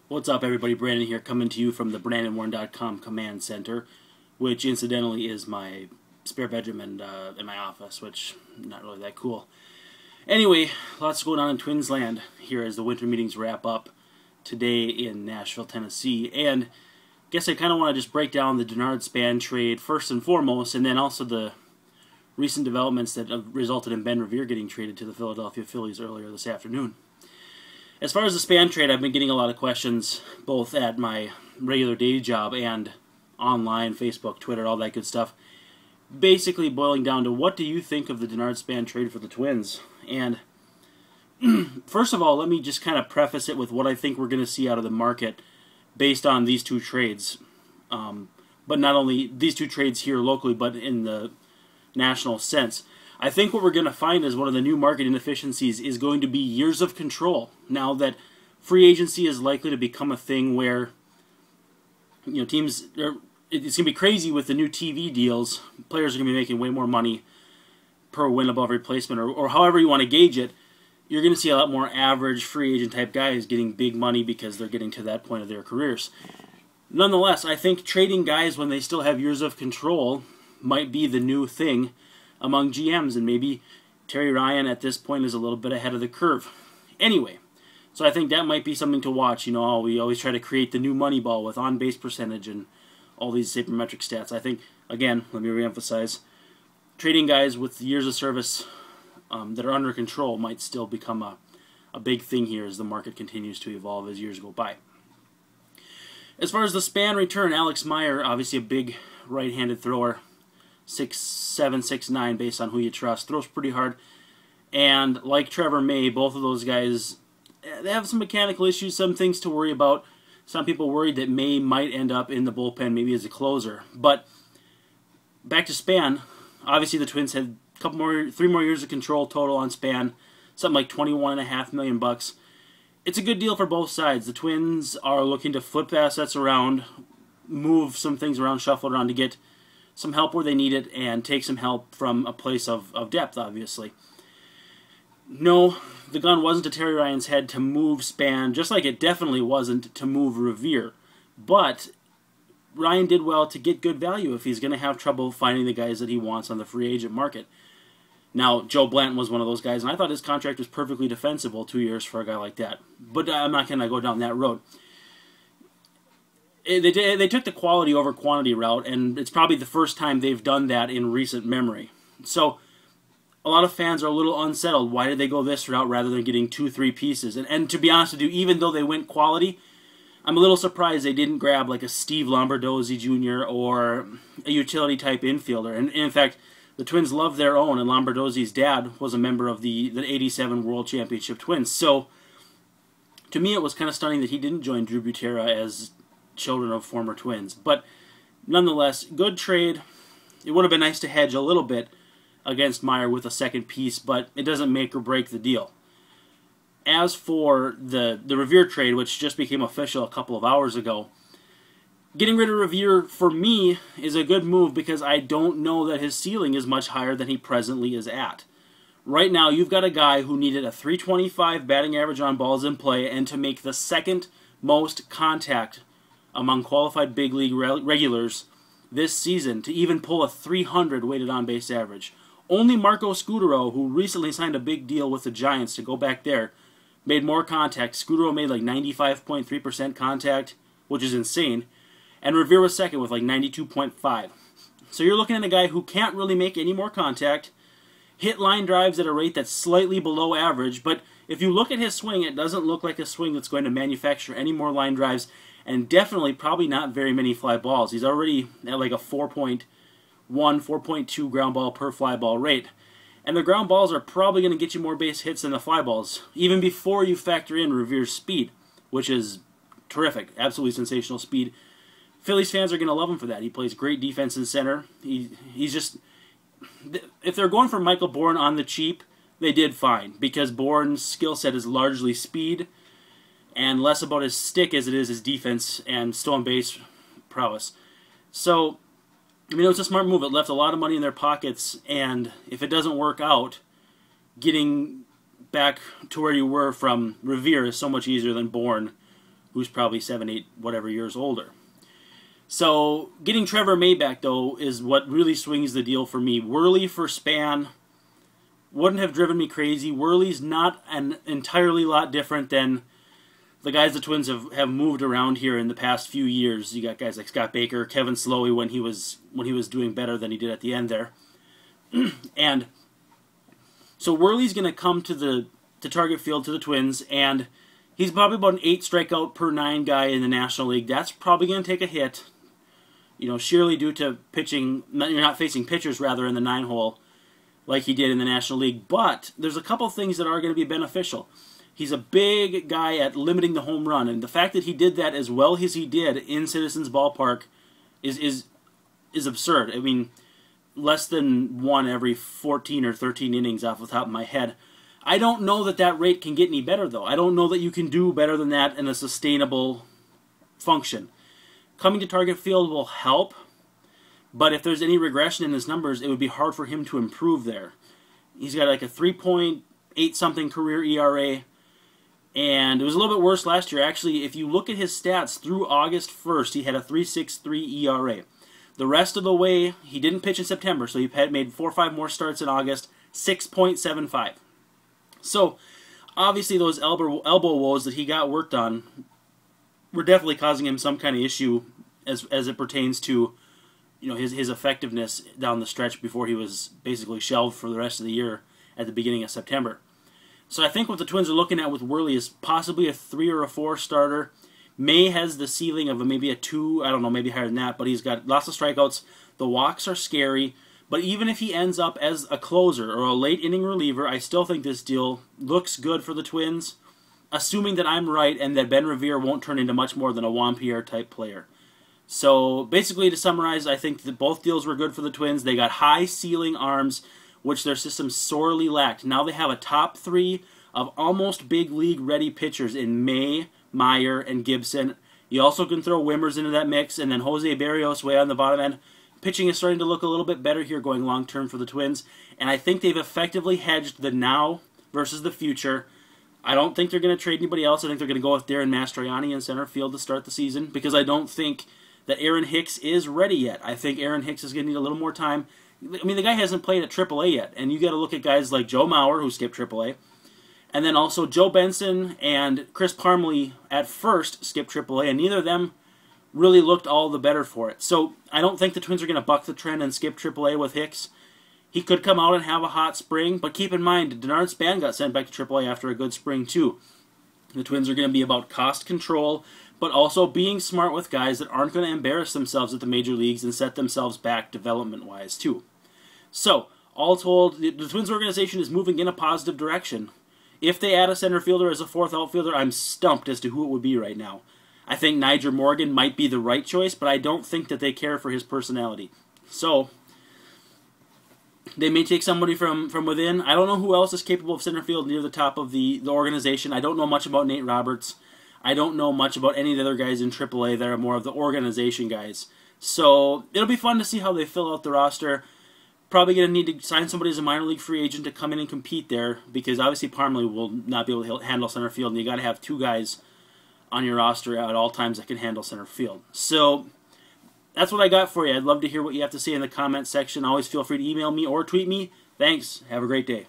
What's up, everybody? Brandon here, coming to you from the BrandonWarren.com command center, which incidentally is my spare bedroom and in my office, which not really that cool. Anyway, lots going on in Twins land here as the winter meetings wrap up today in Nashville, Tennessee, and I guess I kind of want to just break down the Span trade first and foremost, and then also the recent developments that have resulted in Ben Revere getting traded to the Philadelphia Phillies earlier this afternoon. As far as the Span trade, I've been getting a lot of questions both at my regular day job and online, Facebook, Twitter, all that good stuff. Basically boiling down to, what do you think of the Span trade for the Twins? And first of all, let me just kind of preface it with what I think we're going to see out of the market based on these two trades. But not only these two trades here locally, but in the national sense. I think what we're going to find is one of the new market inefficiencies is going to be years of control. Now that free agency is likely to become a thing where, teams are, it's going to be crazy with the new TV deals. Players are going to be making way more money per win above replacement, or however you want to gauge it. You're going to see a lot more average free agent type guys getting big money because they're getting to that point of their careers. Nonetheless, I think trading guys when they still have years of control might be the new thing among GMs, and maybe Terry Ryan at this point is a little bit ahead of the curve. Anyway, so I think that might be something to watch. We always try to create the new money ball with on-base percentage and all these sabermetric stats. I think, again, let me reemphasize, trading guys with years of service that are under control might still become a big thing here as the market continues to evolve as years go by. As far as the Span return, Alex Meyer, obviously a big right-handed thrower, 6'7", 6'9", based on who you trust. Throws pretty hard. And like Trevor May, both of those guys, they have some mechanical issues, some things to worry about. Some people worried that May might end up in the bullpen, maybe as a closer. But back to Span, obviously the Twins had three more years of control total on Span, something like $21.5 million. It's a good deal for both sides. The Twins are looking to flip assets around, move some things around, shuffle around to get some help where they need it, and take some help from a place of depth, obviously. No, the gun wasn't to Terry Ryan's head to move Span, just like it definitely wasn't to move Revere. But Ryan did well to get good value if he's going to have trouble finding the guys that he wants on the free agent market. Now, Joe Blanton was one of those guys, and I thought his contract was perfectly defensible, 2 years for a guy like that. But I'm not going to go down that road. They took the quality over quantity route, and it's probably the first time they've done that in recent memory. So a lot of fans are a little unsettled. Why did they go this route rather than getting 2-3 pieces? And to be honest with you, even though they went quality, I'm a little surprised they didn't grab like a Steve Lombardozzi Jr. or a utility-type infielder. And in fact, the Twins love their own, and Lombardozzi's dad was a member of the '87 World Championship Twins. So to me, it was kind of stunning that he didn't join Drew Butera as children of former Twins. But nonetheless, good trade. It would have been nice to hedge a little bit against Meyer with a second piece, but it doesn't make or break the deal. As for the Revere trade, which just became official a couple of hours ago, getting rid of Revere, for me, is a good move because I don't know that his ceiling is much higher than he presently is at. Right now, you've got a guy who needed a .325 batting average on balls in play and to make the second most contact among qualified big league regulars this season to even pull a .300 weighted on-base average. Only Marco Scutaro, who recently signed a big deal with the Giants to go back there, made more contact. Scutaro made like 95.3% contact, which is insane, and Revere was second with like 92.5. So you're looking at a guy who can't really make any more contact, hit line drives at a rate that's slightly below average, but if you look at his swing, it doesn't look like a swing that's going to manufacture any more line drives, and definitely probably not very many fly balls. He's already at like a 4.1, 4.2 ground ball per fly ball rate. And the ground balls are probably going to get you more base hits than the fly balls, even before you factor in Revere's speed, which is terrific, absolutely sensational speed. Phillies fans are going to love him for that. He plays great defense in center. He's just, if they're going for Michael Bourne on the cheap, they did fine, because Bourne's skill set is largely speed, and less about his stick as it is his defense and stolen base prowess. So, it was a smart move. It left a lot of money in their pockets, and if it doesn't work out, getting back to where you were from Revere is so much easier than Bourne who's probably 7, 8, whatever years older. So getting Trevor May back, though, is what really swings the deal for me. Worley for Span wouldn't have driven me crazy. Worley's not an entirely lot different than the guys the Twins have moved around here in the past few years. You got guys like Scott Baker, Kevin Slowey when he was doing better than he did at the end there. And so Worley's going to come to Target Field to the Twins, and he's probably about an 8 strikeout per 9 guy in the National League. That's probably going to take a hit, sheerly due to pitching. You're not facing pitchers, rather, in the 9-hole like he did in the National League. But there's a couple things that are going to be beneficial. He's a big guy at limiting the home run, and the fact that he did that as well as he did in Citizens Ballpark is absurd. I mean, less than 1 every 14 or 13 innings off the top of my head. I don't know that rate can get any better, though. I don't know that you can do better than that in a sustainable function. Coming to Target Field will help, but if there's any regression in his numbers, it would be hard for him to improve there. He's got like a 3.8-something career ERA, and it was a little bit worse last year. Actually, if you look at his stats through August 1st, he had a 3.63 ERA. The rest of the way, he didn't pitch in September, so he had made 4 or 5 more starts in August, 6.75. So, obviously, those elbow woes that he got worked on were definitely causing him some kind of issue as it pertains to his effectiveness down the stretch before he was basically shelved for the rest of the year at the beginning of September. So I think what the Twins are looking at with Worley is possibly a 3 or a 4 starter. May has the ceiling of maybe a 2, I don't know, maybe higher than that, but he's got lots of strikeouts. The walks are scary, but even if he ends up as a closer or a late inning reliever, I still think this deal looks good for the Twins, assuming that I'm right and that Ben Revere won't turn into much more than a Juan Pierre type player. So basically, to summarize, I think that both deals were good for the Twins. They got high ceiling arms, which their system sorely lacked. Now they have a top 3 of almost big league ready pitchers in May, Meyer, and Gibson. You also can throw Wimmers into that mix, and then Jose Barrios way on the bottom end. Pitching is starting to look a little bit better here going long term for the Twins, and I think they've effectively hedged the now versus the future. I don't think they're going to trade anybody else. I think they're going to go with Darren Mastroianni in center field to start the season, because I don't think that Aaron Hicks is ready yet. I think Aaron Hicks is going to need a little more time. I mean, the guy hasn't played at AAA yet, and you got to look at guys like Joe Mauer, who skipped AAA, and then also Joe Benson and Chris Parmelee at first skipped AAA, and neither of them really looked all the better for it. So I don't think the Twins are going to buck the trend and skip AAA with Hicks. He could come out and have a hot spring, but keep in mind, Denard Span got sent back to AAA after a good spring too. The Twins are going to be about cost control, but also being smart with guys that aren't going to embarrass themselves at the major leagues and set themselves back development-wise too. So, all told, the Twins organization is moving in a positive direction. If they add a center fielder as a 4th outfielder, I'm stumped as to who it would be right now. I think Nyjer Morgan might be the right choice, but I don't think that they care for his personality. So, they may take somebody from within. I don't know who else is capable of center field near the top of the organization. I don't know much about Nate Roberts. I don't know much about any of the other guys in AAA that are more of the organization guys. So, it'll be fun to see how they fill out the roster. Probably going to need to sign somebody as a minor league free agent to come in and compete there, because obviously Parmelee will not be able to handle center field, and you got to have 2 guys on your roster at all times that can handle center field. So that's what I got for you. I'd love to hear what you have to say in the comments section. Always feel free to email me or tweet me. Thanks. Have a great day.